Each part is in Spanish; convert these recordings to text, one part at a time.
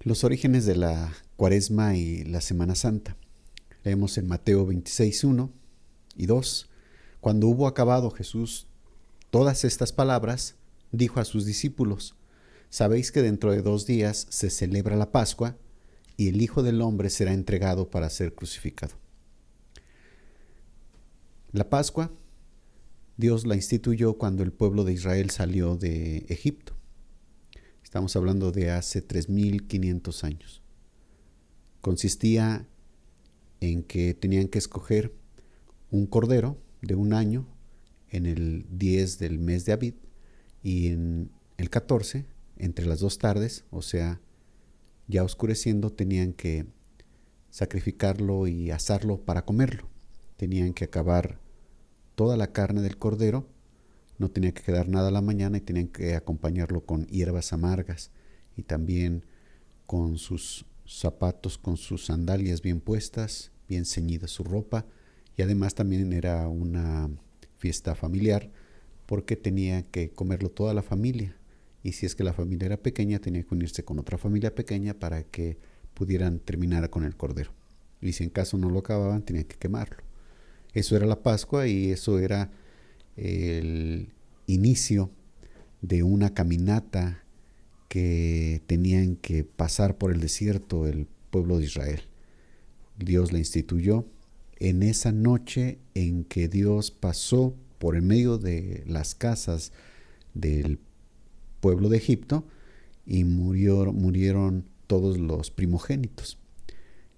Los orígenes de la Cuaresma y la Semana Santa. Leemos en Mateo 26, 1 y 2. Cuando hubo acabado Jesús todas estas palabras, dijo a sus discípulos: Sabéis que dentro de 2 días se celebra la Pascua y el Hijo del Hombre será entregado para ser crucificado. La Pascua, Dios la instituyó cuando el pueblo de Israel salió de Egipto. Estamos hablando de hace 3500 años. Consistía en que tenían que escoger un cordero de un año en el 10 del mes de Abib y en el 14, entre las 2 tardes, o sea, ya oscureciendo, tenían que sacrificarlo y asarlo para comerlo. Tenían que acabar toda la carne del cordero, no tenía que quedar nada a la mañana y tenían que acompañarlo con hierbas amargas y también con sus zapatos, con sus sandalias bien puestas, bien ceñida su ropa, y además también era una fiesta familiar porque tenía que comerlo toda la familia, y si es que la familia era pequeña tenía que unirse con otra familia pequeña para que pudieran terminar con el cordero, y si en caso no lo acababan tenían que quemarlo. Eso era la Pascua y eso era el inicio de una caminata que tenían que pasar por el desierto el pueblo de Israel. Dios la instituyó en esa noche en que Dios pasó por en medio de las casas del pueblo de Egipto y murieron todos los primogénitos.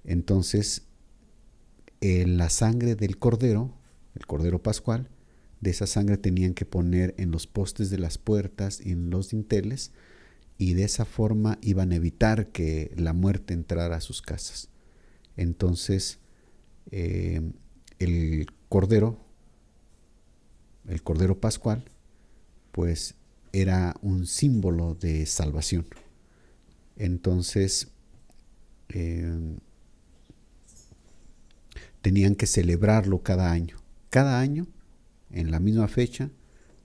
Entonces, la sangre del cordero, el cordero pascual, de esa sangre tenían que poner en los postes de las puertas y en los dinteles, y de esa forma iban a evitar que la muerte entrara a sus casas. Entonces, el cordero pascual, pues era un símbolo de salvación. Entonces, tenían que celebrarlo cada año. Cada año, en la misma fecha,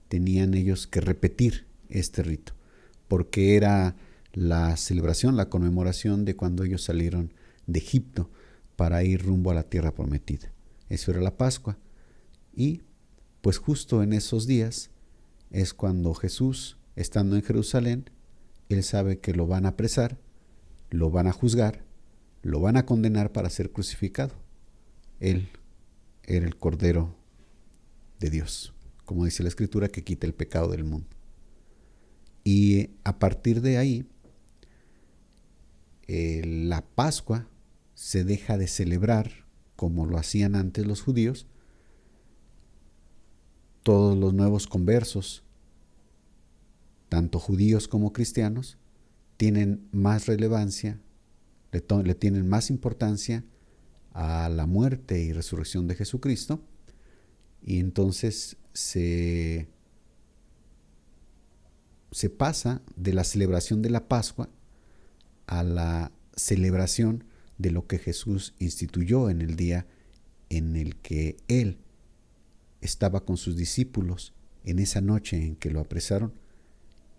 tenían ellos que repetir este rito, porque era la celebración, la conmemoración de cuando ellos salieron de Egipto para ir rumbo a la tierra prometida. Eso era la Pascua. Y pues justo en esos días es cuando Jesús, estando en Jerusalén, él sabe que lo van a apresar, lo van a juzgar, lo van a condenar para ser crucificado. Él era el Cordero de Dios, como dice la Escritura, que quita el pecado del mundo. Y a partir de ahí, la Pascua se deja de celebrar como lo hacían antes los judíos. Todos los nuevos conversos, tanto judíos como cristianos, tienen más relevancia, le tienen más importancia a la muerte y resurrección de Jesucristo, y entonces se pasa de la celebración de la Pascua a la celebración de lo que Jesús instituyó en el día en el que Él estaba con sus discípulos en esa noche en que lo apresaron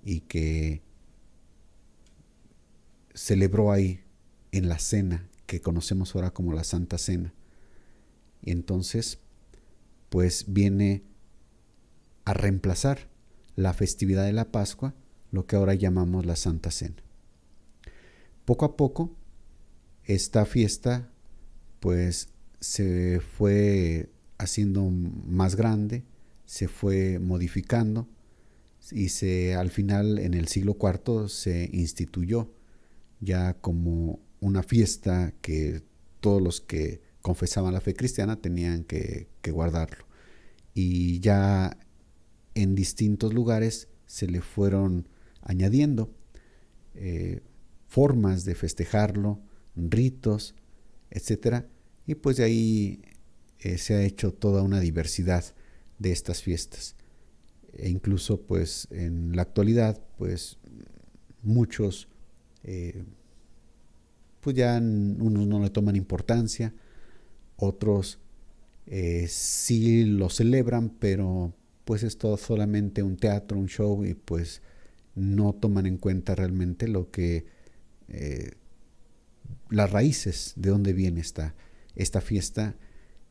y que celebró ahí en la cena que conocemos ahora como la Santa Cena. Y entonces, pues viene a reemplazar la festividad de la Pascua, lo que ahora llamamos la Santa Cena. Poco a poco, esta fiesta pues se fue haciendo más grande, se fue modificando y al final en el siglo IV se instituyó ya como una fiesta que todos los que confesaban la fe cristiana tenían que guardarlo. Y ya en distintos lugares se le fueron añadiendo formas de festejarlo, ritos, etcétera, y pues de ahí se ha hecho toda una diversidad de estas fiestas. E incluso pues en la actualidad pues muchos pues ya unos no le toman importancia, otros sí lo celebran, pero pues es todo solamente un teatro, un show, y pues no toman en cuenta realmente lo que las raíces de dónde viene esta fiesta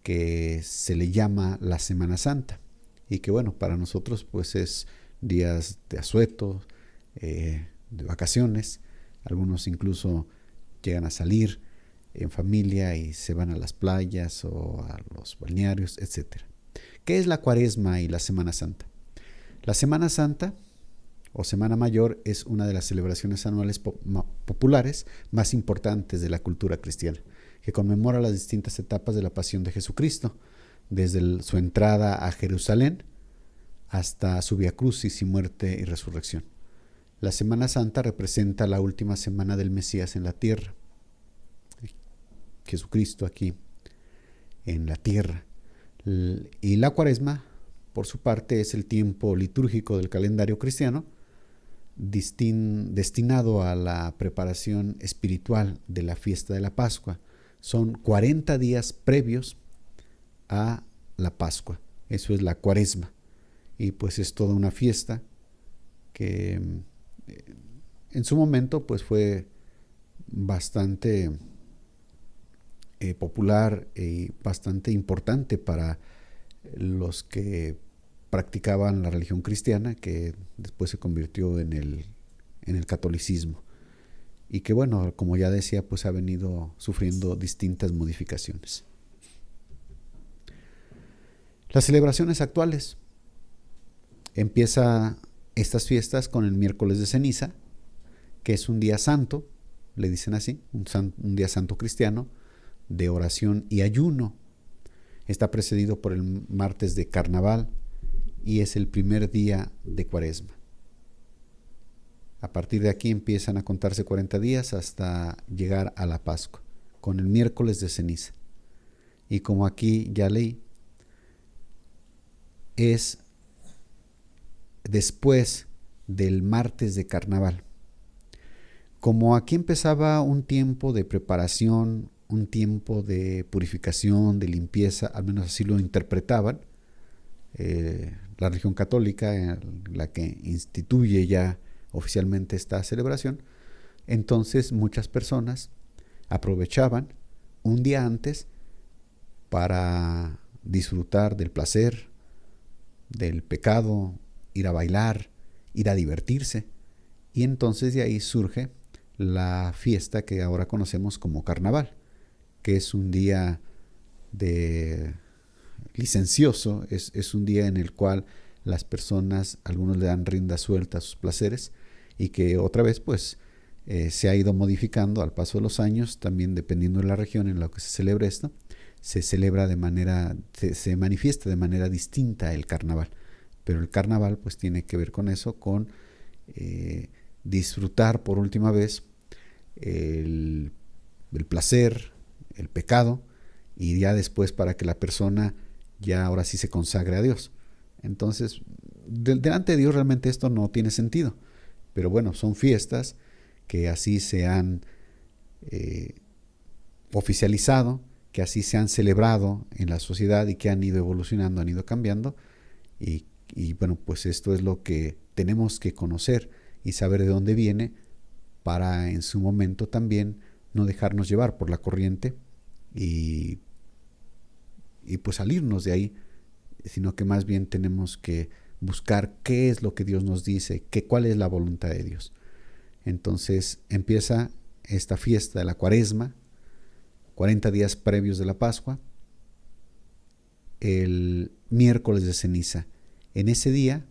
que se le llama la Semana Santa, y que bueno, para nosotros pues es días de asueto, de vacaciones. Algunos incluso llegan a salir en familia y se van a las playas o a los balnearios, etc. ¿Qué es la Cuaresma y la Semana Santa? La Semana Santa o Semana Mayor es una de las celebraciones anuales populares más importantes de la cultura cristiana, que conmemora las distintas etapas de la pasión de Jesucristo, desde su entrada a Jerusalén hasta su vía crucis y muerte y resurrección. La Semana Santa representa la última semana del Mesías en la tierra. Jesucristo aquí en la tierra. Y la Cuaresma, por su parte, es el tiempo litúrgico del calendario cristiano destinado a la preparación espiritual de la fiesta de la Pascua. Son 40 días previos a la Pascua. Eso es la Cuaresma. Y pues es toda una fiesta que en su momento pues fue bastante popular y bastante importante para los que practicaban la religión cristiana, que después se convirtió en el catolicismo, y que bueno, como ya decía, pues ha venido sufriendo distintas modificaciones. Las celebraciones actuales. Empieza estas fiestas con el miércoles de ceniza, que es un día santo, le dicen así, un día santo cristiano, de oración y ayuno. Está precedido por el martes de carnaval y es el primer día de Cuaresma. A partir de aquí empiezan a contarse 40 días hasta llegar a la Pascua, con el miércoles de ceniza. Y como aquí ya leí, es después del martes de carnaval. Como aquí empezaba un tiempo de preparación, un tiempo de purificación, de limpieza, al menos así lo interpretaban, la religión católica, la que instituye ya oficialmente esta celebración. Entonces muchas personas aprovechaban un día antes para disfrutar del placer, del pecado, ir a bailar, ir a divertirse. Y entonces de ahí surge la fiesta que ahora conocemos como carnaval, que es un día de licencioso, es un día en el cual las personas, algunos le dan rienda suelta a sus placeres, y que otra vez pues se ha ido modificando al paso de los años, también dependiendo de la región en la que se celebra esto, se celebra de manera, se manifiesta de manera distinta el carnaval. Pero el carnaval pues tiene que ver con eso, con disfrutar por última vez el placer, el pecado, y ya después para que la persona ya ahora sí se consagre a Dios. Entonces, delante de Dios realmente esto no tiene sentido. Pero bueno, son fiestas que así se han oficializado, que así se han celebrado en la sociedad y que han ido evolucionando, han ido cambiando. Y bueno, pues esto es lo que tenemos que conocer y saber de dónde viene, para en su momento también no dejarnos llevar por la corriente y pues salirnos de ahí, sino que más bien tenemos que buscar qué es lo que Dios nos dice, cuál es la voluntad de Dios. Entonces empieza esta fiesta de la Cuaresma, 40 días previos de la Pascua, el miércoles de ceniza. En ese día,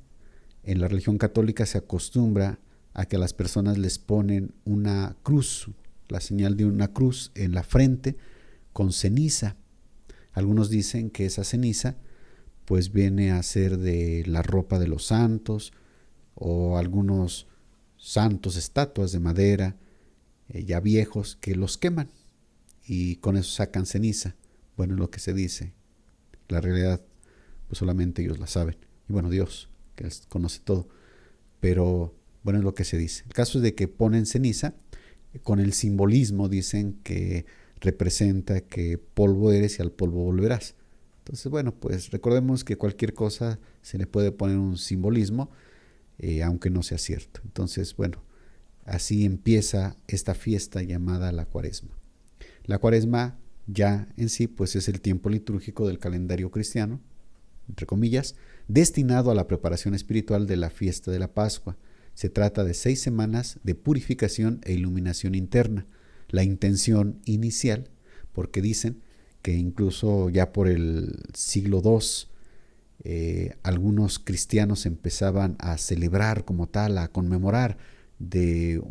en la religión católica se acostumbra a que a las personas les ponen una cruz, la señal de una cruz en la frente con ceniza. Algunos dicen que esa ceniza pues viene a ser de la ropa de los santos, o algunos santos, estatuas de madera ya viejos, que los queman y con eso sacan ceniza. Bueno, es lo que se dice. La realidad pues solamente ellos la saben, y bueno, Dios, que conoce todo, pero bueno, es lo que se dice. El caso es de que ponen ceniza con el simbolismo, dicen que representa que polvo eres y al polvo volverás. Entonces, bueno, pues recordemos que cualquier cosa se le puede poner un simbolismo, aunque no sea cierto. Entonces, bueno, así empieza esta fiesta llamada la Cuaresma. La Cuaresma ya en sí pues es el tiempo litúrgico del calendario cristiano, entre comillas, destinado a la preparación espiritual de la fiesta de la Pascua. Se trata de 6 semanas de purificación e iluminación interna. La intención inicial, porque dicen que incluso ya por el siglo II algunos cristianos empezaban a celebrar como tal, a conmemorar de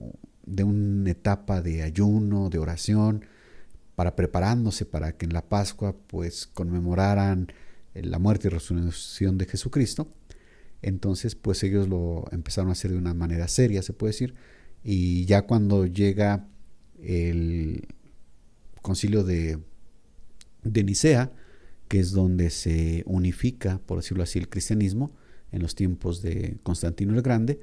una etapa de ayuno, de oración, para preparándose para que en la Pascua pues conmemoraran la muerte y resurrección de Jesucristo. Entonces pues ellos lo empezaron a hacer de una manera seria, se puede decir, y ya cuando llega el concilio de Nicea, que es donde se unifica, por decirlo así, el cristianismo en los tiempos de Constantino el Grande,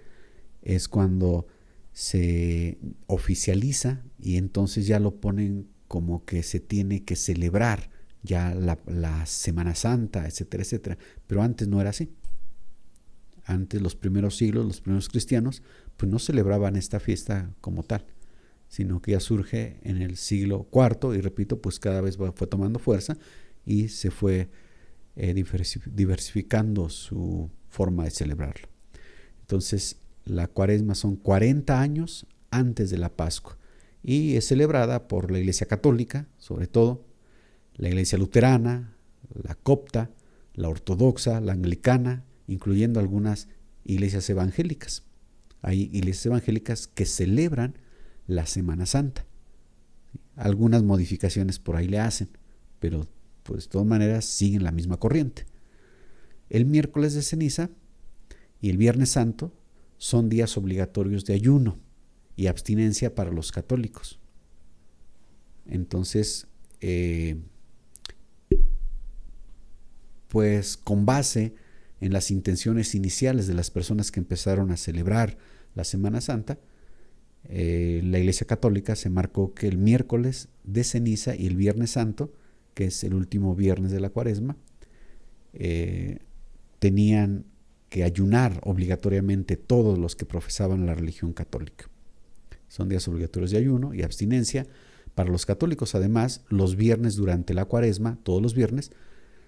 es cuando se oficializa y entonces ya lo ponen como que se tiene que celebrar ya la Semana Santa, etcétera, etcétera. Pero antes no era así. Antes, los primeros siglos, los primeros cristianos, pues no celebraban esta fiesta como tal, sino que ya surge en el siglo IV y repito, pues cada vez fue tomando fuerza y se fue diversificando su forma de celebrarlo. Entonces, la Cuaresma son 40 años antes de la Pascua y es celebrada por la Iglesia Católica, sobre todo, la Iglesia Luterana, la Copta, la Ortodoxa, la Anglicana, incluyendo algunas iglesias evangélicas. Hay iglesias evangélicas que celebran la Semana Santa. Algunas modificaciones por ahí le hacen, pero pues de todas maneras siguen la misma corriente. El miércoles de ceniza y el Viernes Santo son días obligatorios de ayuno y abstinencia para los católicos. Entonces, pues con base en las intenciones iniciales de las personas que empezaron a celebrar la Semana Santa, la Iglesia Católica se marcó que el miércoles de ceniza y el Viernes Santo, que es el último viernes de la Cuaresma, tenían que ayunar obligatoriamente todos los que profesaban la religión católica. Son días obligatorios de ayuno y abstinencia. Para los católicos, además, los viernes durante la Cuaresma, todos los viernes,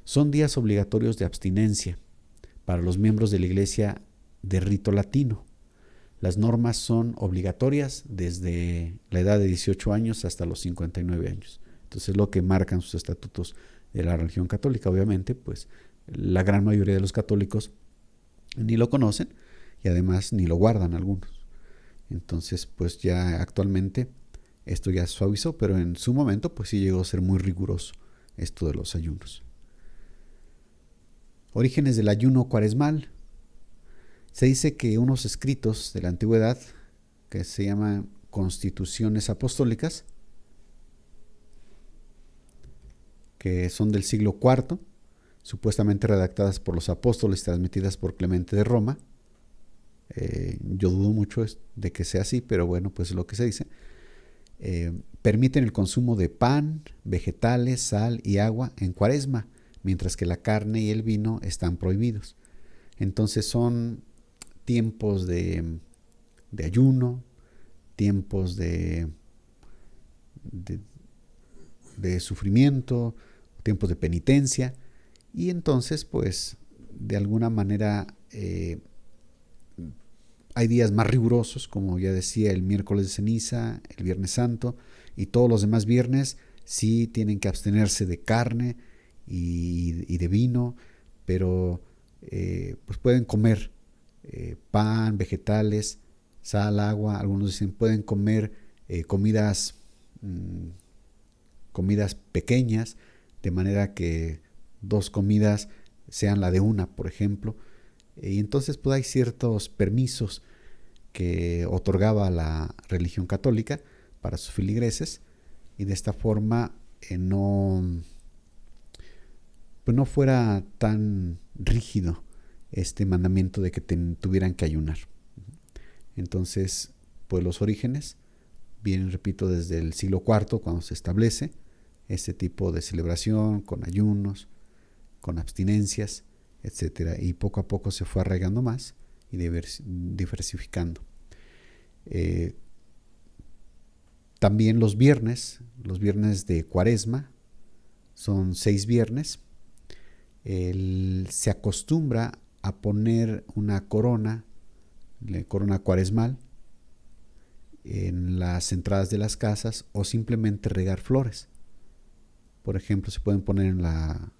son días obligatorios de abstinencia para los miembros de la Iglesia de rito latino. Las normas son obligatorias desde la edad de 18 años hasta los 59 años. Entonces, lo que marcan sus estatutos de la religión católica, obviamente, pues la gran mayoría de los católicos ni lo conocen y además ni lo guardan algunos. Entonces, pues ya actualmente esto ya se suavizó, pero en su momento pues sí llegó a ser muy riguroso esto de los ayunos. Orígenes del ayuno cuaresmal. Se dice que unos escritos de la antigüedad, que se llaman Constituciones Apostólicas, que son del siglo IV, supuestamente redactadas por los apóstoles y transmitidas por Clemente de Roma. Yo dudo mucho de que sea así, pero bueno, pues es lo que se dice. Permiten el consumo de pan, vegetales, sal y agua en Cuaresma, mientras que la carne y el vino están prohibidos. Entonces son tiempos de ayuno, tiempos de sufrimiento, tiempos de penitencia, y entonces pues de alguna manera hay días más rigurosos, como ya decía, el miércoles de ceniza, el Viernes Santo, y todos los demás viernes sí tienen que abstenerse de carne y de vino, pero pues pueden comer pan, vegetales, sal, agua. Algunos dicen pueden comer comidas pequeñas, de manera que 2 comidas sean la de una, por ejemplo. Y entonces pues hay ciertos permisos que otorgaba la religión católica para sus feligreses, y de esta forma no fuera tan rígido este mandamiento de que tuvieran que ayunar. Entonces, pues los orígenes vienen, repito, desde el siglo IV, cuando se establece este tipo de celebración con ayunos, con abstinencias, etcétera, y poco a poco se fue arraigando más y diversificando. También los viernes de Cuaresma, son 6 viernes, se acostumbra a poner una corona cuaresmal en las entradas de las casas o simplemente regar flores. Por ejemplo, se pueden poner en la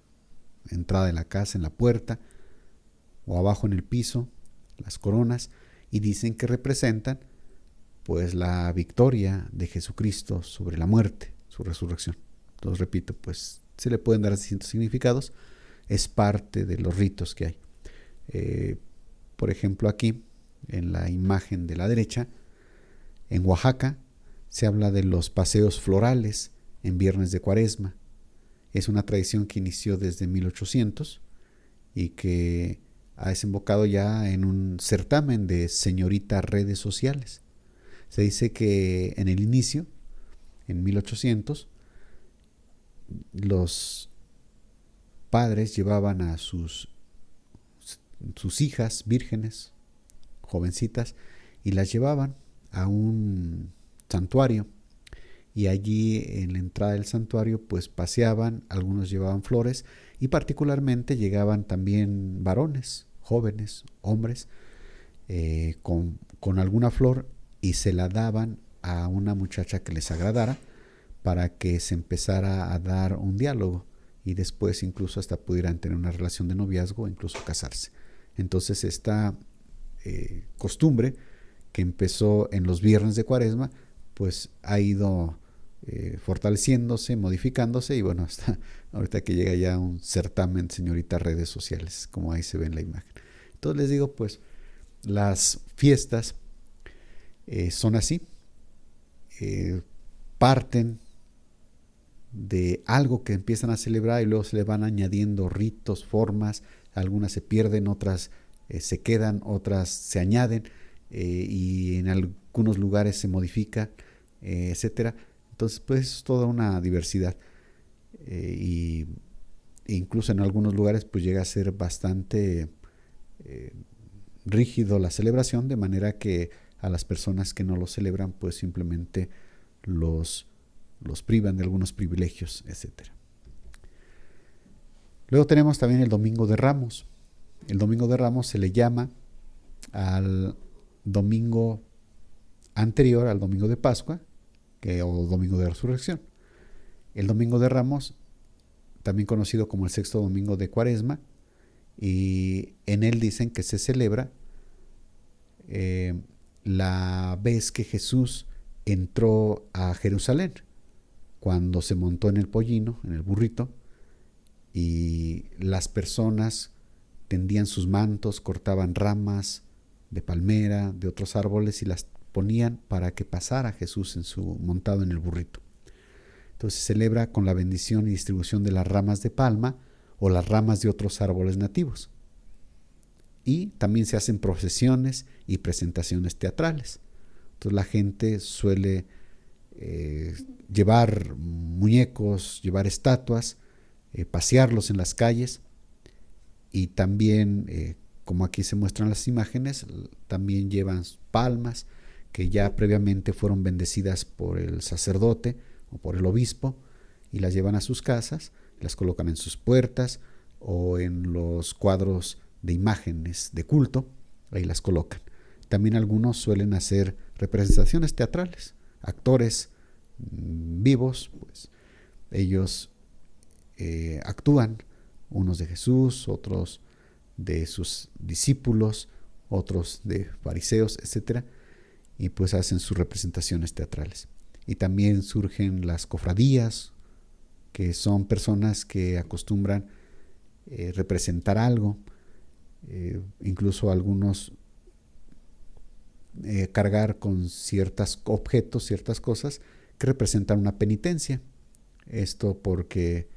entrada de la casa, en la puerta o abajo en el piso, las coronas, y dicen que representan pues la victoria de Jesucristo sobre la muerte, su resurrección. Entonces, repito, pues se le pueden dar distintos significados, es parte de los ritos que hay. Por ejemplo, aquí en la imagen de la derecha, en Oaxaca, se habla de los paseos florales en viernes de Cuaresma. Es una tradición que inició desde 1800 y que ha desembocado ya en un certamen de señoritas redes sociales. Se dice que en el inicio, en 1800, los padres llevaban a sus hijas vírgenes, jovencitas, y las llevaban a un santuario, y allí en la entrada del santuario pues paseaban, algunos llevaban flores, y particularmente llegaban también varones, jóvenes, hombres, con alguna flor, y se la daban a una muchacha que les agradara para que se empezara a dar un diálogo y después incluso hasta pudieran tener una relación de noviazgo o incluso casarse. Entonces esta costumbre que empezó en los viernes de Cuaresma pues ha ido fortaleciéndose, modificándose, y bueno, hasta ahorita que llega ya un certamen señoritas redes sociales, como ahí se ve en la imagen. Entonces les digo, pues las fiestas son así, parten de algo que empiezan a celebrar y luego se le van añadiendo ritos, formas, algunas se pierden, otras se quedan, otras se añaden, y en algunos lugares se modifica, etcétera. Entonces pues es toda una diversidad, y incluso en algunos lugares pues llega a ser bastante rígido la celebración, de manera que a las personas que no lo celebran pues simplemente los privan de algunos privilegios, etcétera. Luego tenemos también el Domingo de Ramos. El Domingo de Ramos se le llama al domingo anterior al domingo de Pascua, o domingo de Resurrección. El Domingo de Ramos, también conocido como el sexto domingo de Cuaresma, y en él dicen que se celebra la vez que Jesús entró a Jerusalén, cuando se montó en el pollino, en el burrito, y las personas tendían sus mantos, cortaban ramas de palmera, de otros árboles, y las ponían para que pasara Jesús montado en el burrito. Entonces se celebra con la bendición y distribución de las ramas de palma o las ramas de otros árboles nativos. Y también se hacen procesiones y presentaciones teatrales. Entonces la gente suele llevar muñecos, llevar estatuas, pasearlos en las calles, y también, como aquí se muestran las imágenes, también llevan palmas que ya previamente fueron bendecidas por el sacerdote o por el obispo, y las llevan a sus casas, las colocan en sus puertas o en los cuadros de imágenes de culto, ahí las colocan. También algunos suelen hacer representaciones teatrales, actores vivos, pues ellos actúan, unos de Jesús, otros de sus discípulos, otros de fariseos, etcétera, y pues hacen sus representaciones teatrales. Y también surgen las cofradías, que son personas que acostumbran representar algo, incluso algunos cargar con ciertos objetos, ciertas cosas que representan una penitencia. Esto porque,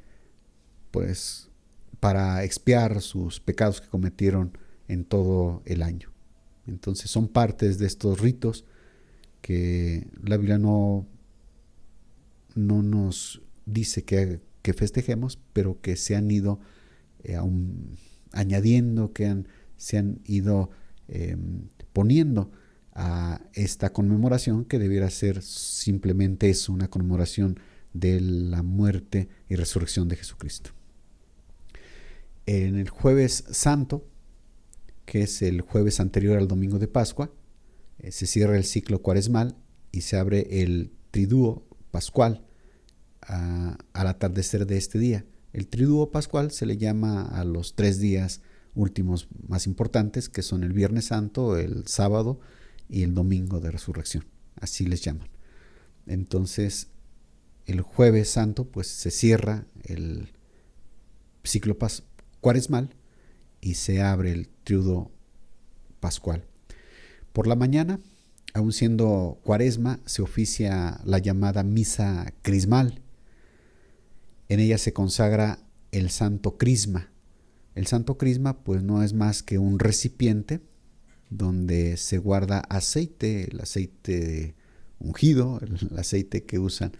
pues, para expiar sus pecados que cometieron en todo el año. Entonces son partes de estos ritos que la Biblia no nos dice que festejemos, pero que se han ido añadiendo, que se han ido poniendo a esta conmemoración, que debiera ser simplemente eso, una conmemoración de la muerte y resurrección de Jesucristo. En el Jueves Santo, que es el jueves anterior al domingo de Pascua, se cierra el ciclo cuaresmal y se abre el triduo pascual al atardecer de este día. El triduo pascual se le llama a los 3 días últimos más importantes, que son el Viernes Santo, el sábado y el domingo de resurrección. Así les llaman. Entonces, el Jueves Santo, pues se cierra el ciclo cuaresmal y se abre el triduo pascual. Por la mañana, aun siendo cuaresma, se oficia la llamada misa crismal. En ella se consagra el santo crisma. El santo crisma pues no es más que un recipiente donde se guarda aceite, el aceite ungido, el aceite que usan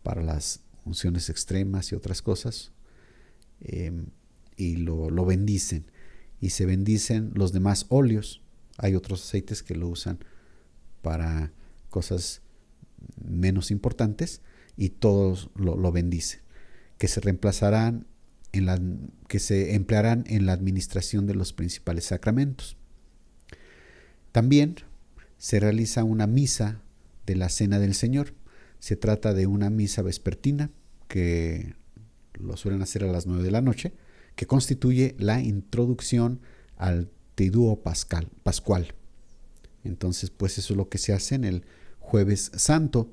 para las unciones extremas y otras cosas, y lo bendicen. Y se bendicen los demás óleos. Hay otros aceites que lo usan para cosas menos importantes y todos lo bendicen, que se reemplazarán que se emplearán en la administración de los principales sacramentos. También se realiza una misa de la Cena del Señor. Se trata de una misa vespertina, que lo suelen hacer a las 9 de la noche, que constituye la introducción al triduo pascual. Entonces, pues eso es lo que se hace en el Jueves Santo,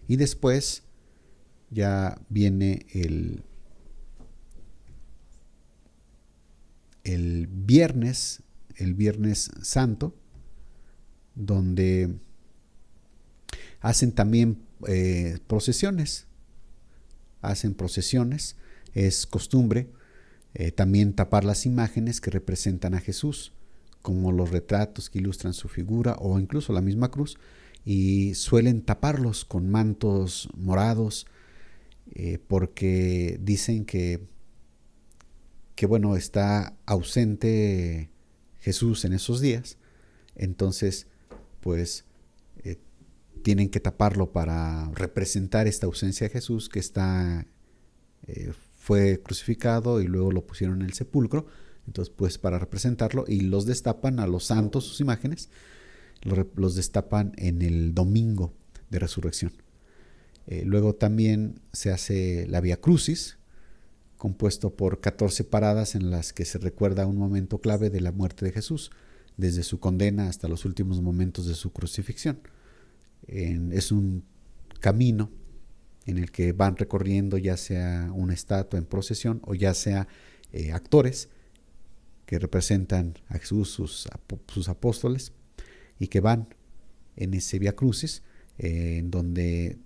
y después ya viene el Viernes Santo, donde hacen también procesiones. Es costumbre también tapar las imágenes que representan a Jesús, como los retratos que ilustran su figura o incluso la misma cruz, y suelen taparlos con mantos morados, porque dicen que bueno, está ausente Jesús en esos días. Entonces pues tienen que taparlo para representar esta ausencia de Jesús, que fue crucificado y luego lo pusieron en el sepulcro. Entonces, pues para representarlo, y los destapan a los santos, sus imágenes, los destapan en el domingo de resurrección. Luego también se hace la Vía Crucis, compuesto por 14 paradas en las que se recuerda un momento clave de la muerte de Jesús, desde su condena hasta los últimos momentos de su crucifixión. Es un camino en el que van recorriendo, ya sea una estatua en procesión o ya sea actores que representan a Jesús, sus apóstoles, y que van en ese Vía Crucis, en donde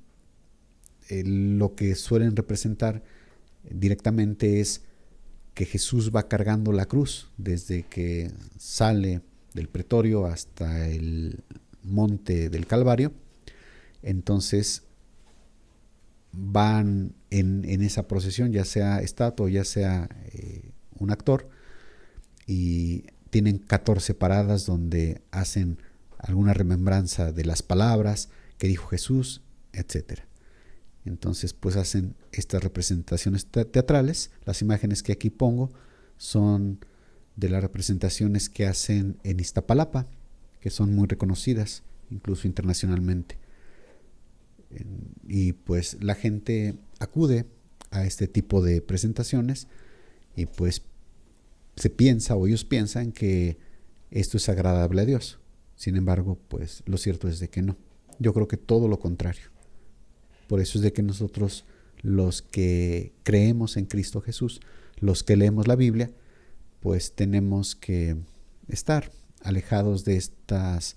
lo que suelen representar directamente es que Jesús va cargando la cruz desde que sale del pretorio hasta el monte del Calvario. Entonces van en esa procesión, ya sea estatua o ya sea un actor, y tienen 14 paradas donde hacen alguna remembranza de las palabras que dijo Jesús, etc. Entonces pues hacen estas representaciones teatrales. Las imágenes que aquí pongo son de las representaciones que hacen en Iztapalapa, que son muy reconocidas incluso internacionalmente. Y pues la gente acude a este tipo de presentaciones y pues se piensa, o ellos piensan, que esto es agradable a Dios. Sin embargo, pues lo cierto es de que no. Yo creo que todo lo contrario. Por eso es de que nosotros, los que creemos en Cristo Jesús, los que leemos la Biblia, pues tenemos que estar alejados de estas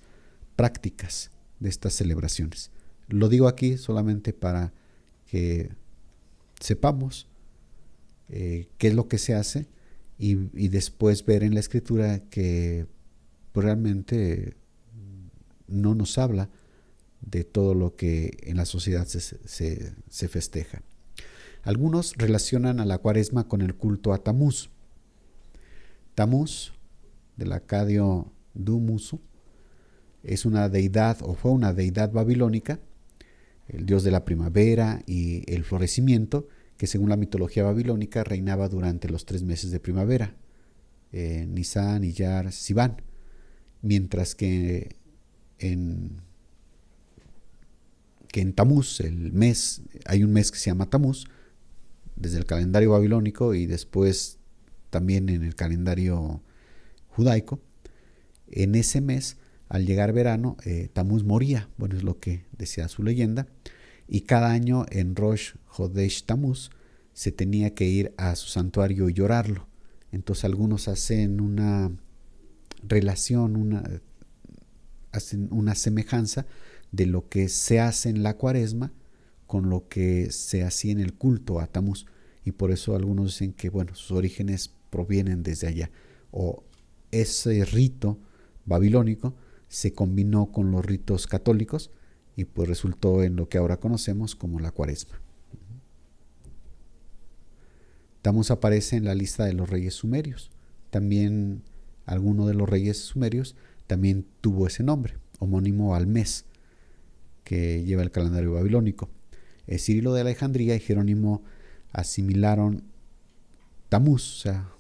prácticas, de estas celebraciones. Lo digo aquí solamente para que sepamos qué es lo que se hace, y después ver en la Escritura que realmente no nos habla de todo lo que en la sociedad se festeja. Algunos relacionan a la Cuaresma con el culto a Tamuz. Tamuz, del acadio Dumuzu, es una deidad o fue una deidad babilónica, el dios de la primavera y el florecimiento, que según la mitología babilónica reinaba durante los 3 meses de primavera, Nisan, Iyar, Sivan, mientras que en Tamuz, hay un mes que se llama Tamuz, desde el calendario babilónico y después también en el calendario judaico. En ese mes, al llegar verano, Tamuz moría, bueno, es lo que decía su leyenda, y cada año en Rosh Hodesh Tamuz se tenía que ir a su santuario y llorarlo. Entonces algunos hacen una relación, hacen una semejanza de lo que se hace en la Cuaresma con lo que se hacía en el culto a Tamuz, y por eso algunos dicen que bueno, sus orígenes provienen desde allá, o ese rito babilónico se combinó con los ritos católicos y pues resultó en lo que ahora conocemos como la Cuaresma. Tamuz aparece en la lista de los reyes sumerios. También alguno de los reyes sumerios también tuvo ese nombre, homónimo al mes que lleva el calendario babilónico. Cirilo de Alejandría y Jerónimo asimilaron Tamuz, o sea,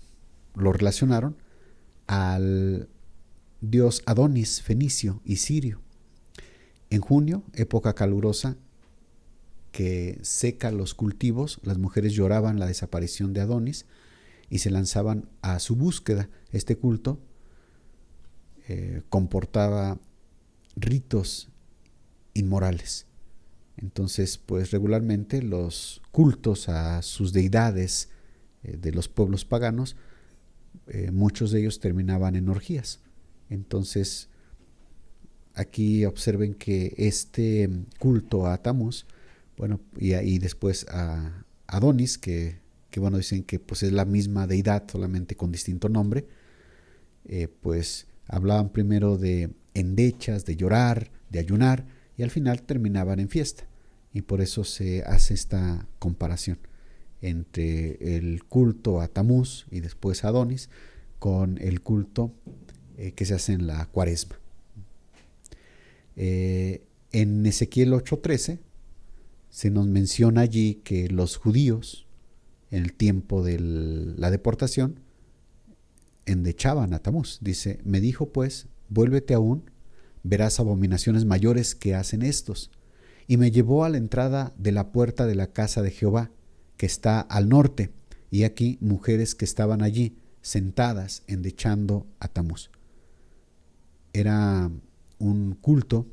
lo relacionaron al dios Adonis fenicio y sirio. En junio, época calurosa que seca los cultivos, las mujeres lloraban la desaparición de Adonis y se lanzaban a su búsqueda. Este culto comportaba ritos inmorales. Entonces, pues regularmente los cultos a sus deidades de los pueblos paganos, muchos de ellos terminaban en orgías. Entonces, aquí observen que este culto a Tamuz, bueno, y después a Adonis, que bueno, dicen que pues es la misma deidad, solamente con distinto nombre, pues hablaban primero de endechas, de llorar, de ayunar, y al final terminaban en fiesta. Y por eso se hace esta comparación entre el culto a Tamuz y después a Adonis con el culto que se hace en la Cuaresma. En Ezequiel 8:13 se nos menciona allí que los judíos en el tiempo de la deportación endechaban a Tamuz. Dice, me dijo pues, vuélvete aún, verás abominaciones mayores que hacen estos. Y me llevó a la entrada de la puerta de la casa de Jehová, que está al norte, y aquí mujeres que estaban allí, sentadas, endechando a Tamuz. Era un culto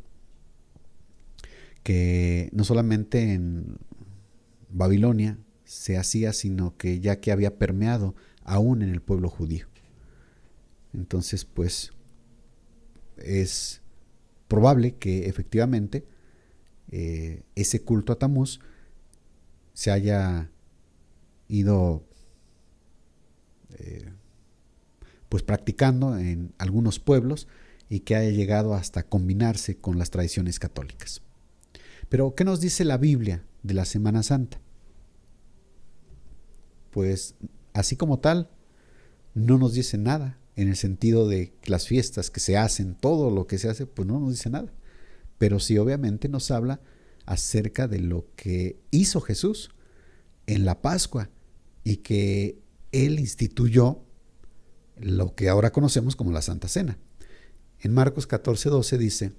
que no solamente en Babilonia se hacía, sino que ya que había permeado aún en el pueblo judío. Entonces, pues, es probable que efectivamente ese culto a Tamuz se haya ido pues practicando en algunos pueblos y que haya llegado hasta combinarse con las tradiciones católicas. Pero, ¿qué nos dice la Biblia de la Semana Santa? Pues, así como tal, no nos dice nada, en el sentido de que las fiestas que se hacen, todo lo que se hace, pues no nos dice nada. Pero sí, obviamente, nos habla acerca de lo que hizo Jesús en la Pascua y que Él instituyó lo que ahora conocemos como la Santa Cena. En Marcos 14:12 dice,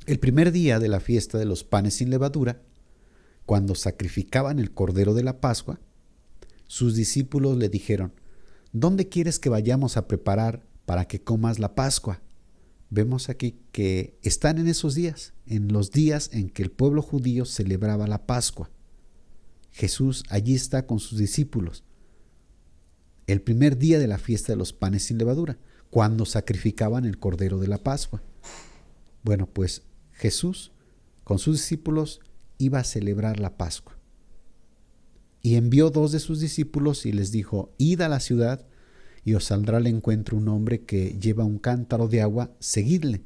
el primer día de la fiesta de los panes sin levadura, cuando sacrificaban el cordero de la Pascua, sus discípulos le dijeron, ¿dónde quieres que vayamos a preparar para que comas la Pascua? Vemos aquí que están en esos días, en los días en que el pueblo judío celebraba la Pascua. Jesús allí está con sus discípulos. El primer día de la fiesta de los panes sin levadura, cuando sacrificaban el cordero de la Pascua. Bueno, pues Jesús con sus discípulos iba a celebrar la Pascua. Y envió 2 de sus discípulos y les dijo, id a la ciudad y os saldrá al encuentro un hombre que lleva un cántaro de agua, seguidle.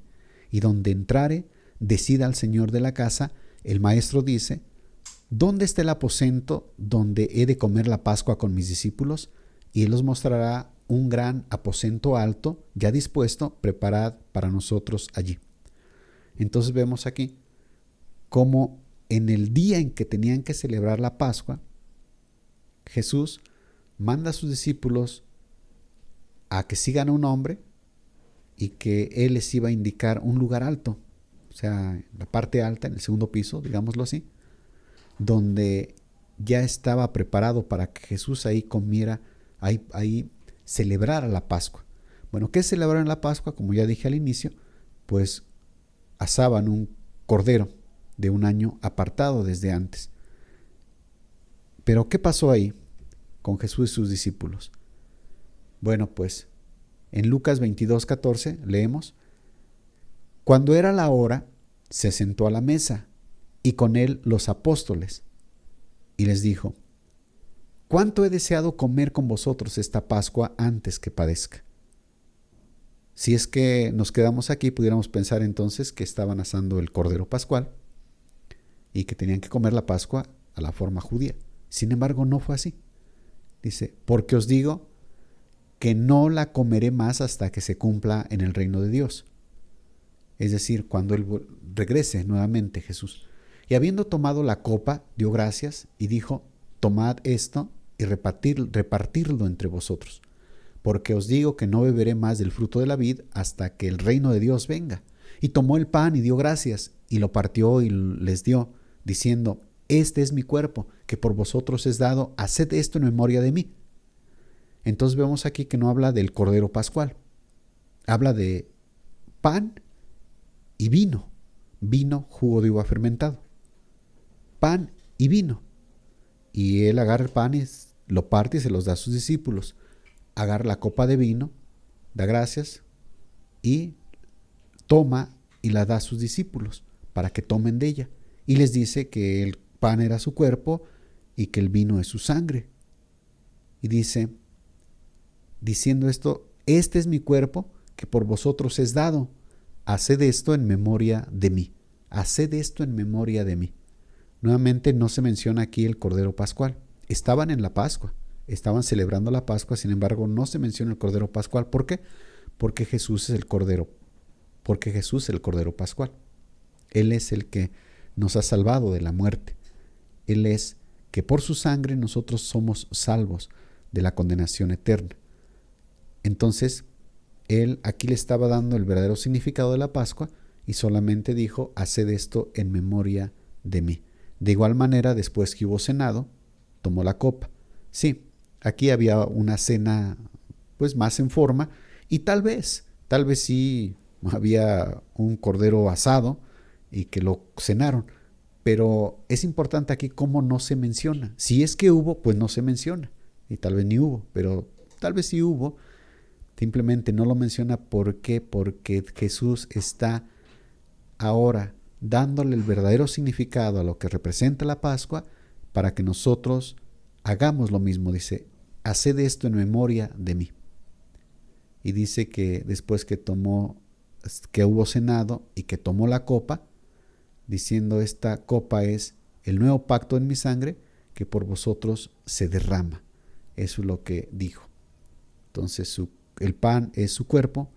Y donde entrare, decida al señor de la casa, el maestro dice, ¿dónde está el aposento donde he de comer la Pascua con mis discípulos? Y él os mostrará un gran aposento alto, ya dispuesto, preparad para nosotros allí. Entonces vemos aquí cómo en el día en que tenían que celebrar la Pascua, Jesús manda a sus discípulos a que sigan a un hombre y que él les iba a indicar un lugar alto, o sea, la parte alta, en el segundo piso, digámoslo así, donde ya estaba preparado para que Jesús ahí comiera, ahí celebrara la Pascua. Bueno, ¿qué celebraron la Pascua? Como ya dije al inicio, pues asaban un cordero de un año apartado desde antes. Pero ¿qué pasó ahí con Jesús y sus discípulos? Bueno, pues en Lucas 22:14 leemos: cuando era la hora, se sentó a la mesa y con él los apóstoles, y les dijo: ¿cuánto he deseado comer con vosotros esta Pascua antes que padezca? Si es que nos quedamos aquí, pudiéramos pensar entonces que estaban asando el cordero pascual y que tenían que comer la Pascua a la forma judía. Sin embargo, no fue así. Dice: porque os digo que no la comeré más hasta que se cumpla en el reino de Dios. Es decir, cuando Él regrese nuevamente, Jesús. Y habiendo tomado la copa, dio gracias y dijo: tomad esto y repartirlo entre vosotros, porque os digo que no beberé más del fruto de la vid hasta que el reino de Dios venga. Y tomó el pan y dio gracias, y lo partió y les dio, diciendo: este es mi cuerpo, que por vosotros es dado, haced esto en memoria de mí. Entonces vemos aquí que no habla del cordero pascual, habla de pan y vino. Vino, jugo de uva fermentado. Pan y vino. Y él agarra el pan y lo parte y se los da a sus discípulos. Agarra la copa de vino, da gracias y toma y la da a sus discípulos para que tomen de ella. Y les dice que el pan era su cuerpo y que el vino es su sangre. Y dice, diciendo esto: este es mi cuerpo que por vosotros es dado. Haced esto en memoria de mí. Haced esto en memoria de mí. Nuevamente no se menciona aquí el cordero pascual. Estaban en la Pascua, estaban celebrando la Pascua, sin embargo no se menciona el cordero pascual. ¿Por qué? Porque Jesús es el cordero. Porque Jesús es el cordero pascual. Él es el que nos ha salvado de la muerte. Él es que por su sangre nosotros somos salvos de la condenación eterna. Entonces, él aquí le estaba dando el verdadero significado de la Pascua y solamente dijo: haced esto en memoria de mí. De igual manera, después que hubo cenado, tomó la copa. Sí, aquí había una cena pues más en forma y tal vez sí había un cordero asado y que lo cenaron. Pero es importante aquí cómo no se menciona. Si es que hubo, pues no se menciona. Y tal vez ni hubo, pero tal vez sí hubo. Simplemente no lo menciona. ¿Por qué? Porque Jesús está ahora dándole el verdadero significado a lo que representa la Pascua para que nosotros hagamos lo mismo. Dice: haced esto en memoria de mí. Y dice que después que hubo cenado y que tomó la copa, diciendo: esta copa es el nuevo pacto en mi sangre que por vosotros se derrama. Eso es lo que dijo. Entonces el pan es su cuerpo,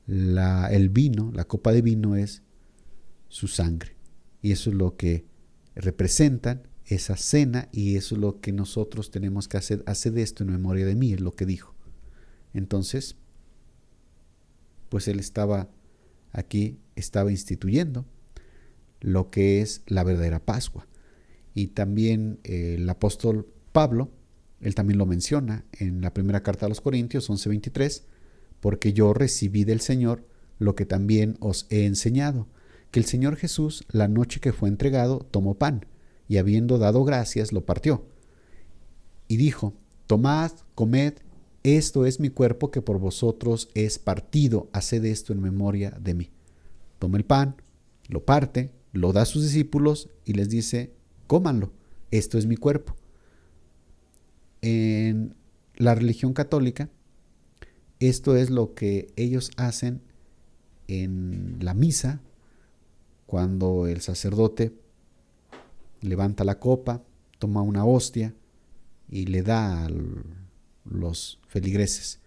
el vino, la copa de vino es su sangre. Y eso es lo que representan esa cena y eso es lo que nosotros tenemos que hacer. Haced esto en memoria de mí, es lo que dijo. Entonces, pues él estaba instituyendo lo que es la verdadera Pascua. Y también el apóstol Pablo, él también lo menciona en la primera carta a los Corintios 11:23, porque yo recibí del Señor lo que también os he enseñado, que el Señor Jesús, la noche que fue entregado, tomó pan, y habiendo dado gracias, lo partió. Y dijo: tomad, comed, esto es mi cuerpo que por vosotros es partido, haced esto en memoria de mí. Toma el pan, lo parte, lo da a sus discípulos y les dice: cómanlo, esto es mi cuerpo. En la religión católica, esto es lo que ellos hacen en la misa, cuando el sacerdote levanta la copa, toma una hostia y le da a los feligreses.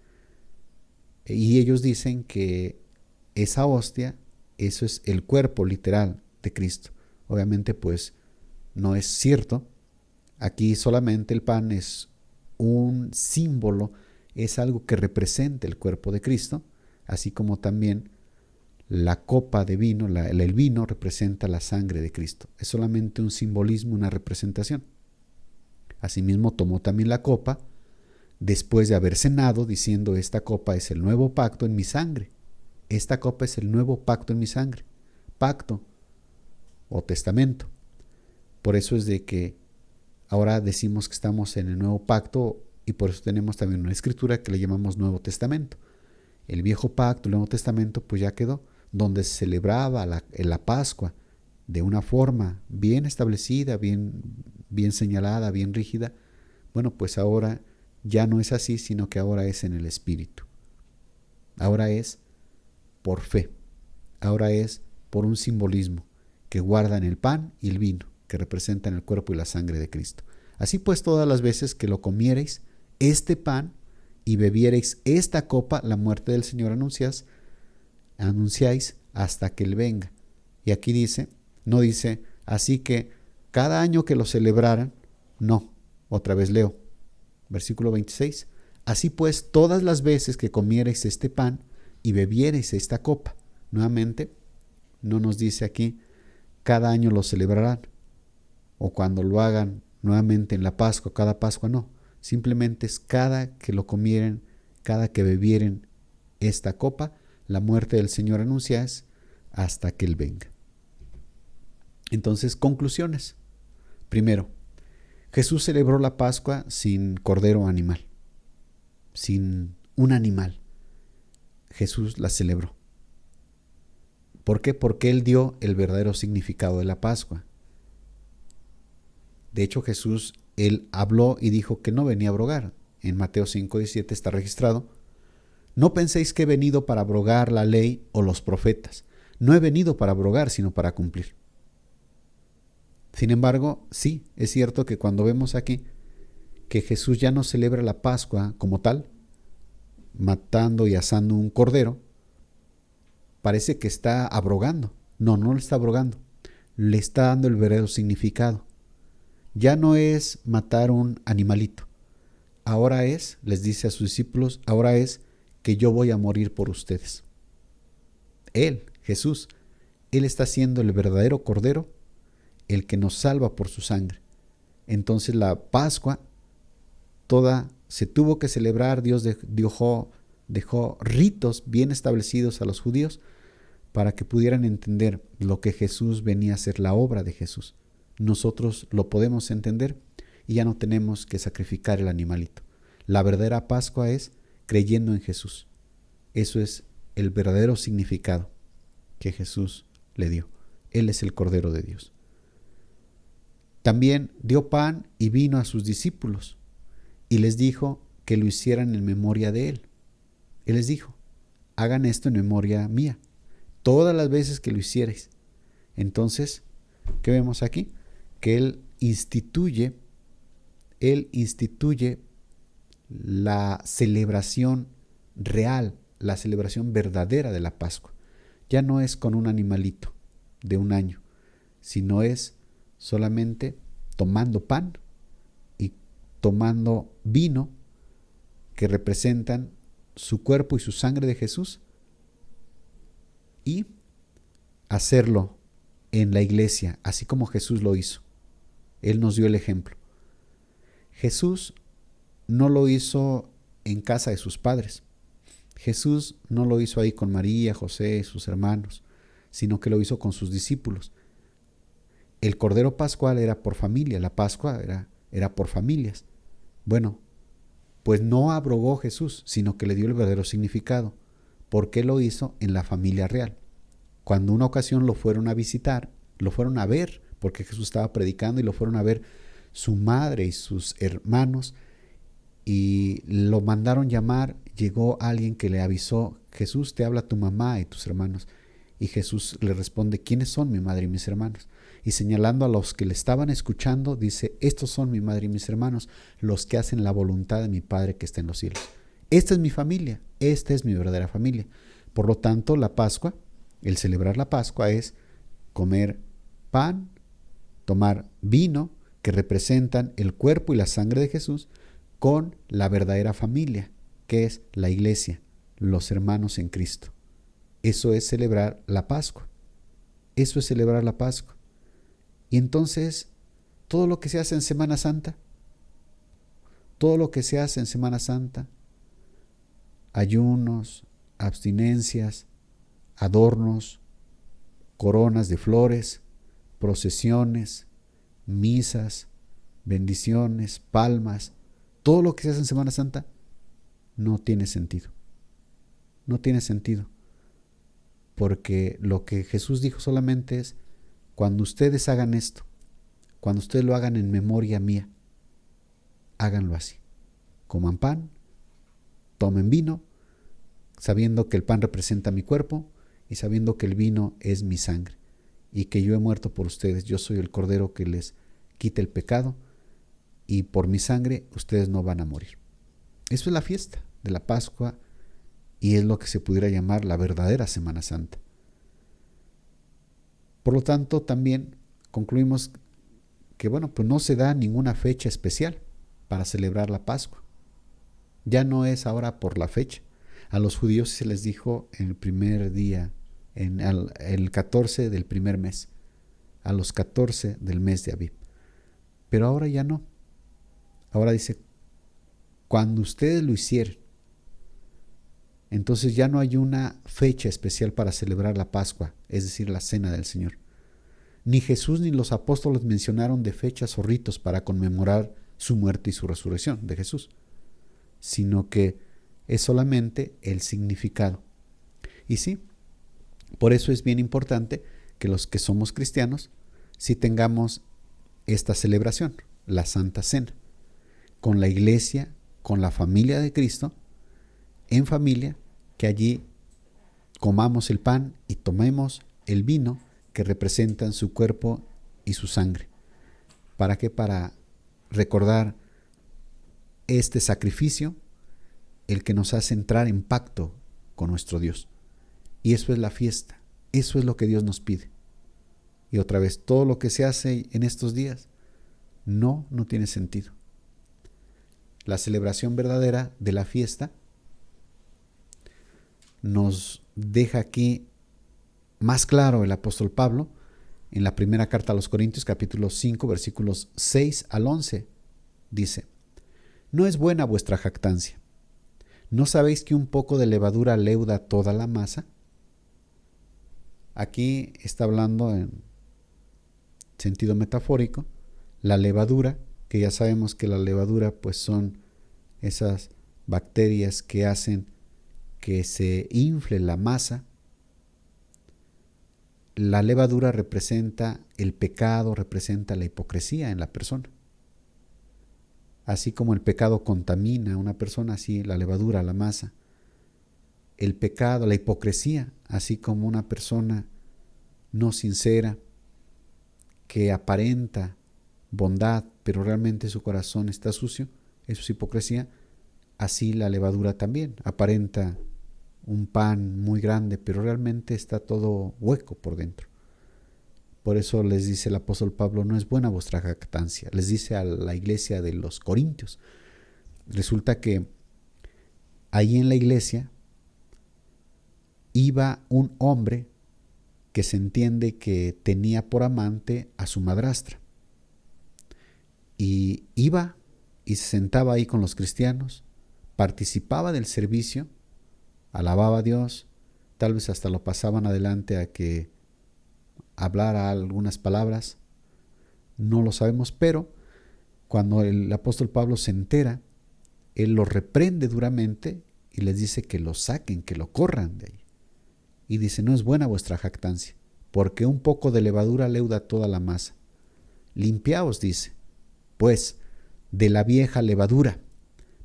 Y ellos dicen que esa hostia eso es el cuerpo literal de Cristo. Obviamente pues no es cierto. Aquí solamente el pan es un símbolo, es algo que representa el cuerpo de Cristo, así como también la copa de vino, el vino representa la sangre de Cristo. Es solamente un simbolismo, una representación. Asimismo tomó también la copa después de haber cenado, diciendo: esta copa es el nuevo pacto en mi sangre. Esta copa es el nuevo pacto en mi sangre. Pacto o testamento. Por eso es de que ahora decimos que estamos en el nuevo pacto, y por eso tenemos también una escritura que le llamamos Nuevo Testamento. El viejo pacto, el Nuevo Testamento, pues ya quedó, donde se celebraba la Pascua de una forma bien establecida, bien señalada, bien rígida. Bueno, pues ahora ya no es así, sino que ahora es en el Espíritu. Ahora es por fe. Ahora es por un simbolismo que guardan el pan y el vino, que representan el cuerpo y la sangre de Cristo. Así pues, todas las veces que lo comiereis, este pan, y bebiereis esta copa, la muerte del Señor anunciáis hasta que Él venga. Y aquí dice, no dice, así que cada año que lo celebraran, no, otra vez leo, versículo 26, así pues, todas las veces que comiereis este pan y bebiereis esta copa, nuevamente, no nos dice aquí, cada año lo celebrarán, o cuando lo hagan nuevamente en la Pascua, cada Pascua, no. Simplemente es cada que lo comieren, cada que bebieren esta copa, la muerte del Señor anunciáis hasta que Él venga. Entonces, conclusiones. Primero, Jesús celebró la Pascua sin cordero animal, sin un animal. Jesús la celebró. ¿Por qué? Porque Él dio el verdadero significado de la Pascua. De hecho, Jesús, Él habló y dijo que no venía a abrogar. En Mateo 5:17 está registrado: no penséis que he venido para abrogar la ley o los profetas. No he venido para abrogar, sino para cumplir. Sin embargo, sí, es cierto que cuando vemos aquí que Jesús ya no celebra la Pascua como tal, matando y asando un cordero, parece que está abrogando. No, no le está abrogando. Le está dando el verdadero significado. Ya no es matar un animalito. Ahora es, les dice a sus discípulos, ahora es que yo voy a morir por ustedes. Él, Jesús, Él está siendo el verdadero cordero, el que nos salva por su sangre. Entonces la Pascua toda se tuvo que celebrar. Dios dejó ritos bien establecidos a los judíos para que pudieran entender lo que Jesús venía a hacer, la obra de Jesús. Nosotros lo podemos entender y ya no tenemos que sacrificar el animalito. La verdadera Pascua es creyendo en Jesús. Eso es el verdadero significado que Jesús le dio. Él es el Cordero de Dios. También dio pan y vino a sus discípulos y les dijo que lo hicieran en memoria de Él. Él les dijo: hagan esto en memoria mía, todas las veces que lo hicierais. Entonces, ¿qué vemos aquí? Que Él instituye la celebración real, la celebración verdadera de la Pascua. Ya no es con un animalito de un año, sino es solamente tomando pan y tomando vino, que representan su cuerpo y su sangre de Jesús, y hacerlo en la iglesia, así como Jesús lo hizo. Él nos dio el ejemplo. Jesús no lo hizo en casa de sus padres. Jesús no lo hizo ahí con María, José y sus hermanos, sino que lo hizo con sus discípulos. El Cordero Pascual era por familia, la Pascua era por familias. Bueno, pues no abrogó Jesús, sino que le dio el verdadero significado, porque lo hizo en la familia real. Cuando una ocasión lo fueron a visitar, lo fueron a ver, porque Jesús estaba predicando, y lo fueron a ver su madre y sus hermanos, y lo mandaron llamar. Llegó alguien que le avisó: Jesús, te habla tu mamá y tus hermanos. Y Jesús le responde: ¿quiénes son mi madre y mis hermanos? Y señalando a los que le estaban escuchando, dice: estos son mi madre y mis hermanos, los que hacen la voluntad de mi Padre que está en los cielos. Esta es mi familia, esta es mi verdadera familia. Por lo tanto, la Pascua El celebrar la Pascua es comer pan, tomar vino, que representan el cuerpo y la sangre de Jesús, con la verdadera familia, que es la iglesia, los hermanos en Cristo. Eso es celebrar la Pascua. Eso es celebrar la Pascua. Y entonces, todo lo que se hace en Semana Santa, ayunos, abstinencias, adornos, coronas de flores, procesiones, misas, bendiciones, palmas, todo lo que se hace en Semana Santa no tiene sentido. No tiene sentido. Porque lo que Jesús dijo solamente es: cuando ustedes hagan esto, cuando ustedes lo hagan en memoria mía, háganlo así. Coman pan, tomen vino, sabiendo que el pan representa mi cuerpo y sabiendo que el vino es mi sangre y que yo he muerto por ustedes. Yo soy el Cordero que les quita el pecado y por mi sangre ustedes no van a morir. Eso es la fiesta de la Pascua y es lo que se pudiera llamar la verdadera Semana Santa. Por lo tanto, también concluimos que, pues no se da ninguna fecha especial para celebrar la Pascua. Ya no es ahora por la fecha. A los judíos se les dijo en el primer día, el 14 del primer mes, a los 14 del mes de Abib. Pero ahora ya no. Ahora dice, cuando ustedes lo hicieron. Entonces ya no hay una fecha especial para celebrar la Pascua, es decir, la Cena del Señor. Ni Jesús ni los apóstoles mencionaron de fechas o ritos para conmemorar su muerte y su resurrección de Jesús, sino que es solamente el significado. Y sí, por eso es bien importante que los que somos cristianos sí tengamos esta celebración, la Santa Cena, con la iglesia, con la familia de Cristo, en familia, que allí comamos el pan y tomemos el vino que representan su cuerpo y su sangre. ¿Para qué? Para recordar este sacrificio, el que nos hace entrar en pacto con nuestro Dios. Y eso es la fiesta, eso es lo que Dios nos pide. Y otra vez, todo lo que se hace en estos días no tiene sentido. La celebración verdadera de la fiesta nos deja aquí más claro el apóstol Pablo en la primera carta a los Corintios, capítulo 5, versículos 6 al 11. Dice: no es buena vuestra jactancia. ¿No sabéis que un poco de levadura leuda toda la masa? Aquí está hablando en sentido metafórico. La levadura, que ya sabemos que la levadura pues son esas bacterias que hacen que se infle la masa. La levadura representa el pecado, representa la hipocresía en la persona. Así como el pecado contamina a una persona, así la levadura, la masa. El pecado, la hipocresía, así como una persona no sincera, que aparenta bondad, pero realmente su corazón está sucio, eso es hipocresía. Así la levadura también aparenta un pan muy grande, pero realmente está todo hueco por dentro. Por eso les dice el apóstol Pablo, no es buena vuestra jactancia. Les dice a la iglesia de los Corintios. Resulta que ahí en la iglesia iba un hombre que se entiende que tenía por amante a su madrastra. Y iba y se sentaba ahí con los cristianos, participaba del servicio, alababa a Dios, tal vez hasta lo pasaban adelante a que hablara algunas palabras, no lo sabemos, pero cuando el apóstol Pablo se entera, él lo reprende duramente y les dice que lo saquen, que lo corran de ahí. Y dice, no es buena vuestra jactancia, porque un poco de levadura leuda toda la masa. Limpiaos, dice, pues, de la vieja levadura,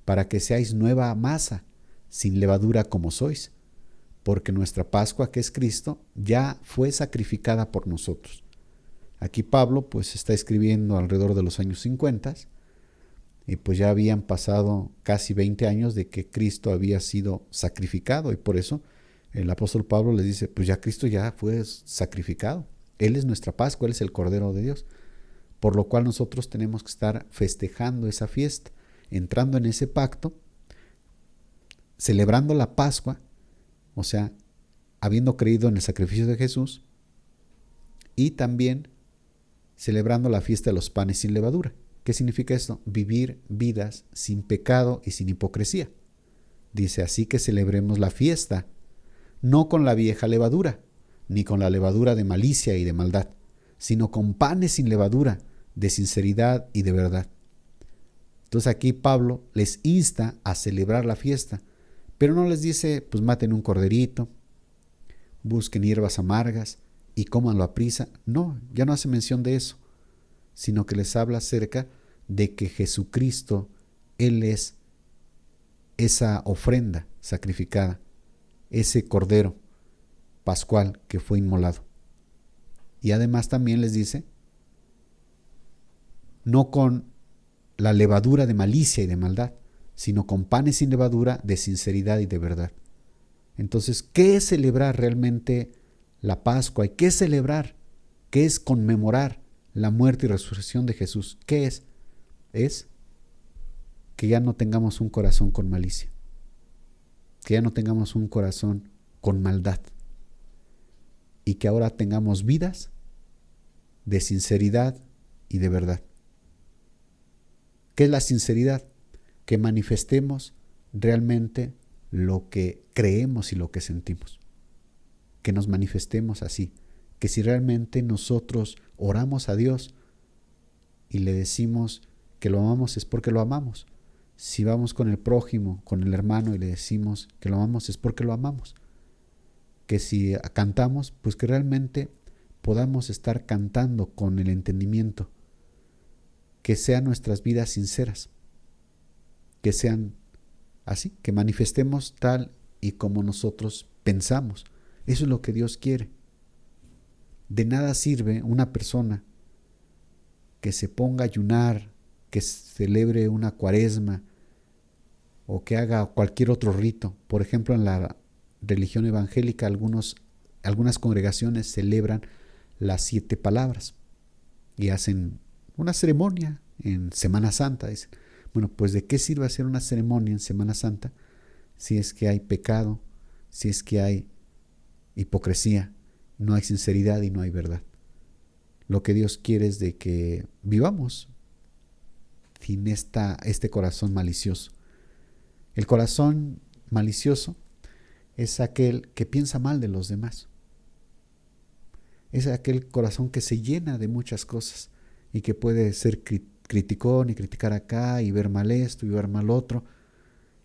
para que seáis nueva masa, sin levadura como sois, porque nuestra Pascua, que es Cristo, ya fue sacrificada por nosotros. Aquí Pablo pues está escribiendo alrededor de los años 50 y pues ya habían pasado casi 20 años de que Cristo había sido sacrificado y por eso el apóstol Pablo les dice, pues ya Cristo ya fue sacrificado. Él es nuestra Pascua, Él es el Cordero de Dios. Por lo cual nosotros tenemos que estar festejando esa fiesta, entrando en ese pacto, celebrando la Pascua, o sea, habiendo creído en el sacrificio de Jesús, y también celebrando la fiesta de los panes sin levadura. ¿Qué significa esto? Vivir vidas sin pecado y sin hipocresía. Dice, así que celebremos la fiesta, no con la vieja levadura, ni con la levadura de malicia y de maldad, sino con panes sin levadura, de sinceridad y de verdad. Entonces aquí Pablo les insta a celebrar la fiesta, pero no les dice, pues maten un corderito, busquen hierbas amargas y cómanlo a prisa. No, ya no hace mención de eso, sino que les habla acerca de que Jesucristo, Él es esa ofrenda sacrificada, ese cordero pascual que fue inmolado. Y además también les dice, no con la levadura de malicia y de maldad, sino con panes sin levadura de sinceridad y de verdad. Entonces, ¿qué es celebrar realmente la Pascua? ¿Y qué es celebrar? ¿Qué es conmemorar la muerte y resurrección de Jesús? ¿Qué es? Es que ya no tengamos un corazón con malicia, que ya no tengamos un corazón con maldad, y que ahora tengamos vidas de sinceridad y de verdad. ¿Qué es la sinceridad? Que manifestemos realmente lo que creemos y lo que sentimos. Que nos manifestemos así. Que si realmente nosotros oramos a Dios y le decimos que lo amamos, es porque lo amamos. Si vamos con el prójimo, con el hermano, y le decimos que lo amamos, es porque lo amamos. Que si cantamos, pues que realmente podamos estar cantando con el entendimiento. Que sean nuestras vidas sinceras. Que sean así, que manifestemos tal y como nosotros pensamos. Eso es lo que Dios quiere. De nada sirve una persona que se ponga a ayunar, que celebre una cuaresma o que haga cualquier otro rito. Por ejemplo, en la religión evangélica algunas congregaciones celebran las 7 palabras y hacen una ceremonia en Semana Santa. Dicen, bueno, pues ¿de qué sirve hacer una ceremonia en Semana Santa si es que hay pecado, si es que hay hipocresía, no hay sinceridad y no hay verdad? Lo que Dios quiere es de que vivamos sin este corazón malicioso. El corazón malicioso es aquel que piensa mal de los demás. Es aquel corazón que se llena de muchas cosas y que puede ser criticón y criticar acá y ver mal esto y ver mal otro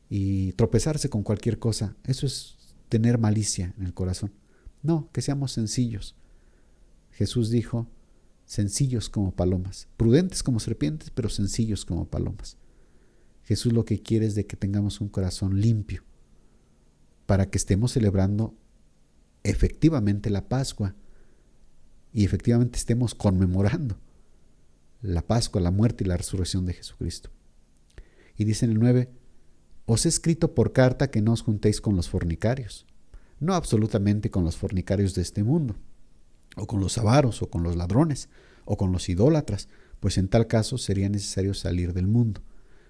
y tropezarse con cualquier cosa. Eso es tener malicia en el corazón. No, que seamos sencillos. Jesús dijo, sencillos como palomas, prudentes como serpientes, pero sencillos como palomas. Jesús lo que quiere es de que tengamos un corazón limpio para que estemos celebrando efectivamente la Pascua y efectivamente estemos conmemorando la Pascua, la muerte y la resurrección de Jesucristo. Y dice en el 9, os he escrito por carta que no os juntéis con los fornicarios, no absolutamente con los fornicarios de este mundo, o con los avaros, o con los ladrones, o con los idólatras, pues en tal caso sería necesario salir del mundo.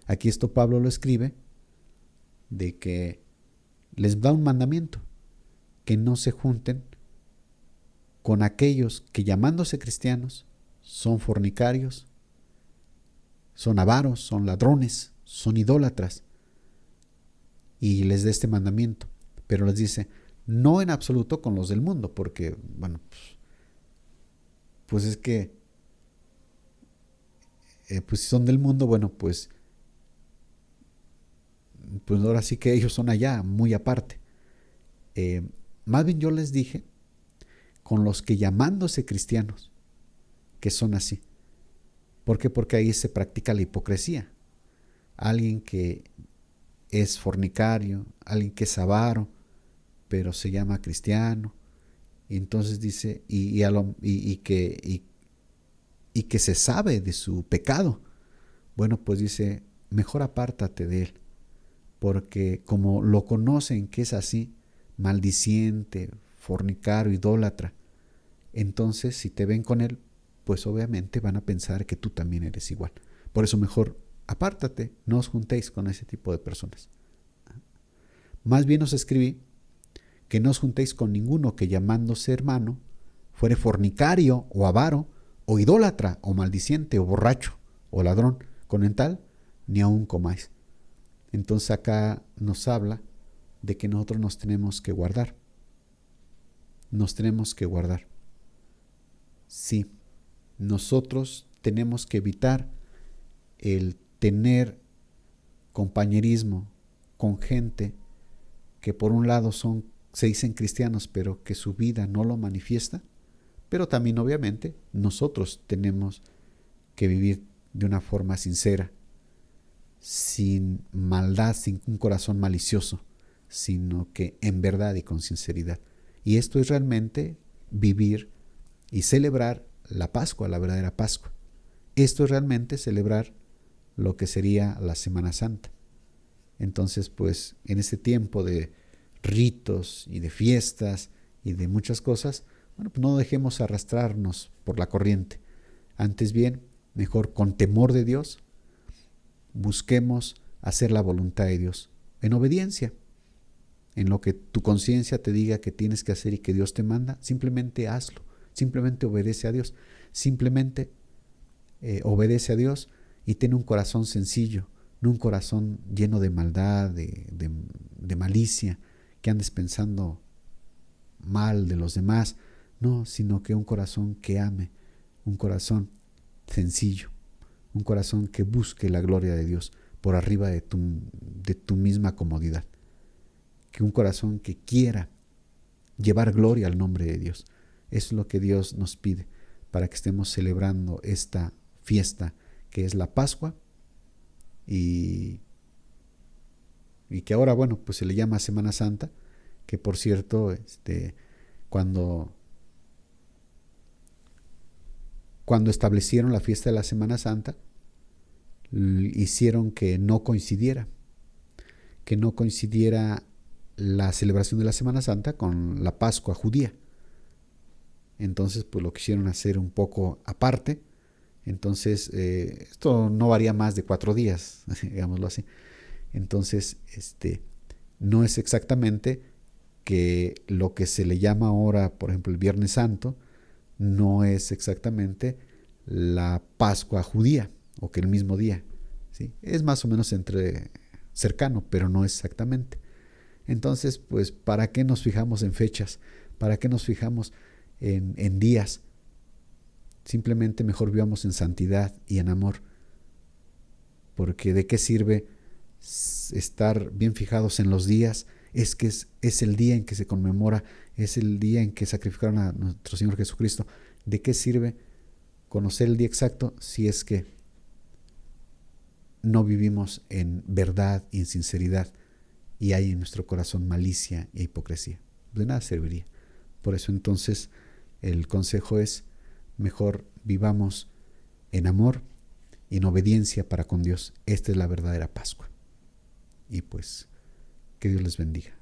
Aquí esto Pablo lo escribe de que les da un mandamiento, que no se junten con aquellos que llamándose cristianos son fornicarios, son avaros, son ladrones, son idólatras, y les da este mandamiento, pero les dice, no en absoluto con los del mundo, porque, bueno, pues es que, pues si son del mundo, bueno, pues ahora sí que ellos son allá, muy aparte. Más bien yo les dije, con los que llamándose cristianos, que son así. ¿Por qué? Porque ahí se practica la hipocresía. Alguien que es fornicario, alguien que es avaro, pero se llama cristiano. Y entonces dice, y que se sabe de su pecado. Bueno, pues dice, mejor apártate de él, porque como lo conocen que es así, maldiciente, fornicario, idólatra. Entonces, si te ven con él, pues obviamente van a pensar que tú también eres igual. Por eso mejor apártate, no os juntéis con ese tipo de personas. Más bien os escribí que no os juntéis con ninguno que llamándose hermano fuere fornicario o avaro o idólatra o maldiciente o borracho o ladrón, con el tal ni aun comáis. Entonces acá nos habla de que nosotros nos tenemos que guardar. Nos tenemos que guardar. Sí, nosotros tenemos que evitar el tener compañerismo con gente que por un lado se dicen cristianos, pero que su vida no lo manifiesta. Pero también obviamente nosotros tenemos que vivir de una forma sincera, sin maldad, sin un corazón malicioso, sino que en verdad y con sinceridad. Y esto es realmente vivir y celebrar la Pascua, la verdadera Pascua. Esto es realmente celebrar lo que sería la Semana Santa. Entonces, pues, en este tiempo de ritos y de fiestas y de muchas cosas, bueno, pues no dejemos arrastrarnos por la corriente. Antes bien, mejor con temor de Dios, busquemos hacer la voluntad de Dios en obediencia. En lo que tu conciencia te diga que tienes que hacer y que Dios te manda, simplemente hazlo. Simplemente obedece a Dios. Simplemente obedece a Dios y ten un corazón sencillo, no un corazón lleno de maldad, de malicia, que andes pensando mal de los demás. No, sino que un corazón que ame, un corazón sencillo, un corazón que busque la gloria de Dios por arriba de tu misma comodidad. Que un corazón que quiera llevar gloria al nombre de Dios. Eso es lo que Dios nos pide para que estemos celebrando esta fiesta que es la Pascua y que ahora, bueno, pues se le llama Semana Santa, que por cierto, cuando establecieron la fiesta de la Semana Santa, hicieron que no coincidiera la celebración de la Semana Santa con la Pascua judía. Entonces, pues lo quisieron hacer un poco aparte. Entonces, esto no varía más de 4 días, digámoslo así. Entonces, no es exactamente que lo que se le llama ahora, por ejemplo, el Viernes Santo, no es exactamente la Pascua judía, o que el mismo día, ¿sí? Es más o menos cercano, pero no exactamente. Entonces, pues, ¿para qué nos fijamos en fechas? ¿Para qué nos fijamos en días? Simplemente mejor vivamos en santidad y en amor. Porque ¿de qué sirve estar bien fijados en los días? Es el día en que se conmemora, es el día en que sacrificaron a nuestro Señor Jesucristo. ¿De qué sirve conocer el día exacto si es que no vivimos en verdad y en sinceridad y hay en nuestro corazón malicia e hipocresía? De nada serviría. Por eso entonces el consejo es: mejor vivamos en amor y en obediencia para con Dios. Esta es la verdadera Pascua. Y pues, que Dios les bendiga.